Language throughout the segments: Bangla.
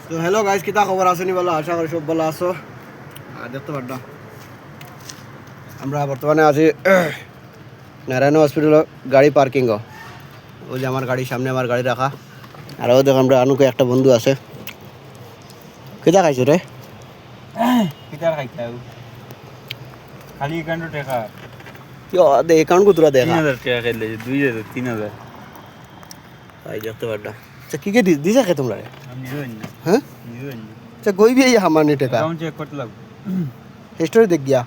তো হ্যালো গাইস, কিতা খবর আসেনি বলো? আশা করি সব ভালো আছো। আর দেখতে পারলাম আমরা বর্তমানে আছি নারায়ণ হসপিটাল গাড়ি পার্কিং। ওই যে আমার গাড়ির সামনে আমার গাড়ি রাখা। আর ও দেখ আমরা আনুকে একটা বন্ধু আছে। কিতা খাইছো রে? কিতার খাইতাও খালি একাউন্ট টাকা কি দে অ্যাকাউন্ট কুতরা দেখা 3000 টাকা খাইলে 2000 3000 ভাই দেখতে পারলাম। আচ্ছা কি দিছা কে তোমরা? আমি নিবেন না হ্যাঁ নিবেন না আচ্ছা গই বি হামানি টাকা অ্যাকাউন্ট চেক করতে লাগবে হিস্টোরি দেখ গিয়া।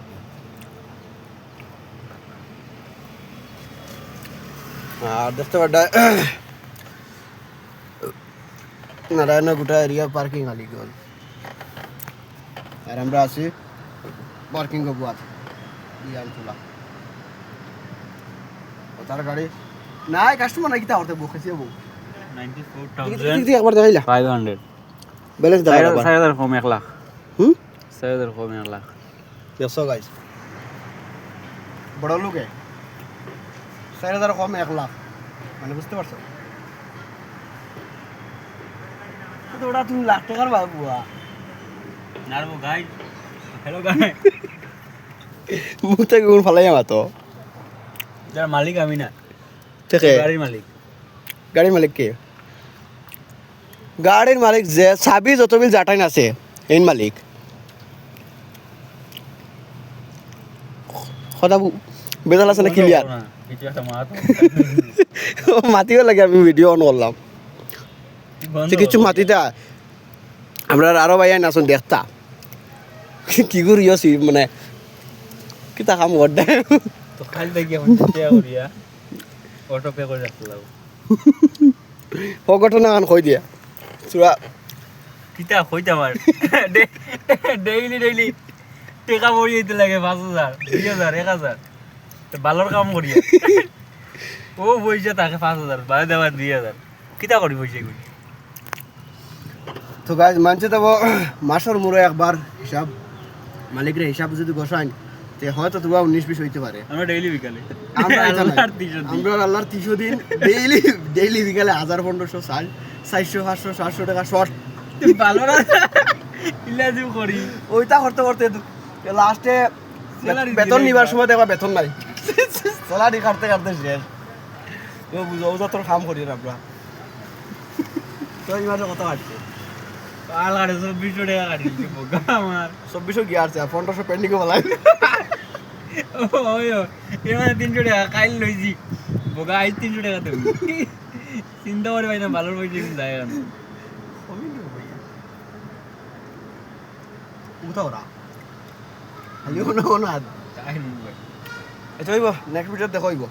আর দেখতে পারডা নারায়ণ গোটা এরিয়া পার্কিং আলি গল। আর আমরা আছি পার্কিং বুয়াত ইয়ান তোলা ও তার গাড়ি নাই কাস্টমার নাই কিতা করতে বকেছে বউ 94000 একবার দেখাইলা 500 ব্যালেন্স দেখা আবার 4000 কম 1 লাখ হুম 4000 কম 1 লাখ দেখছো গাইস বড় লোকে 4000 কম 1 লাখ মানে বুঝতে পারছো? তো ওটা তুমি লাখ টাকার বাবুয়া নারবো গাই হ্যালো গাই মুখ থেকে গুণ ফালাই মাতো যার মালিক আমি না থেকে গাড়ির মালিক গাড়ির মালিক কে? গাড়ির মালিক যে চাবি যত বিল জাটাইন আছে এই মালিক কথা বেজাল আছে না ক্লিয়ার কিছু একটা মাত মাতিও লাগে আমি ভিডিও অন করলাম কিছু মাতিতে আমরা আরো ভাই নাচুন দেখতা কি করিয়াছি মানে কিতা কাম করতে তো খালি দেখি আমার টিয়া করিয়া অটো পে করে রাখতে লাগো ও ঘটনা কান কই দিয়া চুরা কিতা কইতা আমার ডেইলি টাকা ভরি দিতে লাগে 5000 2000 1000 তো বালর কাম করিয়া ও পয়সা তাকে 5000 বাইরে দেওয়া 2000 কিতা করি পয়সা করি তো গাইজ মানছে তো মাসের মুড়ে একবার হিসাব মালিকরে হিসাব যদি বসান তে হয়তো তোমার 19-20 হইতে পারে। আমরা ডেইলি বিকালে আমরা আল্লাহর 300 দিন আমরা আল্লাহর 300 দিন ডেইলি বিকালে 1000-1500 400 500 700 টাকা শর্ট বালর ইলাজিম করি ওইটা করতে করতে লাস্টে বেতন নিবার সময় দেখবা বেতন নাই স্যালারি কাটতে কাটতে শেষ। ও বুঝো ওটা তোর কাম করি না আমরা তো ইমানে কথা কাটছে আল গাড়ি 2400 টাকা কাটি বোগা আমার 2400 গিয়ার আছে 1500 পেন্ডিং বলাই ওই এমানে 300 টাকা কাইল লইছি বোগা আই 300 টাকা দেব চিন্তা করে ভাই না বালর পয়সা কিন্তু যায় না উঠা ওরা আইও না না কাহিনী ভাই এটা হইব নেক্সট ভিডিও দেখো হইব।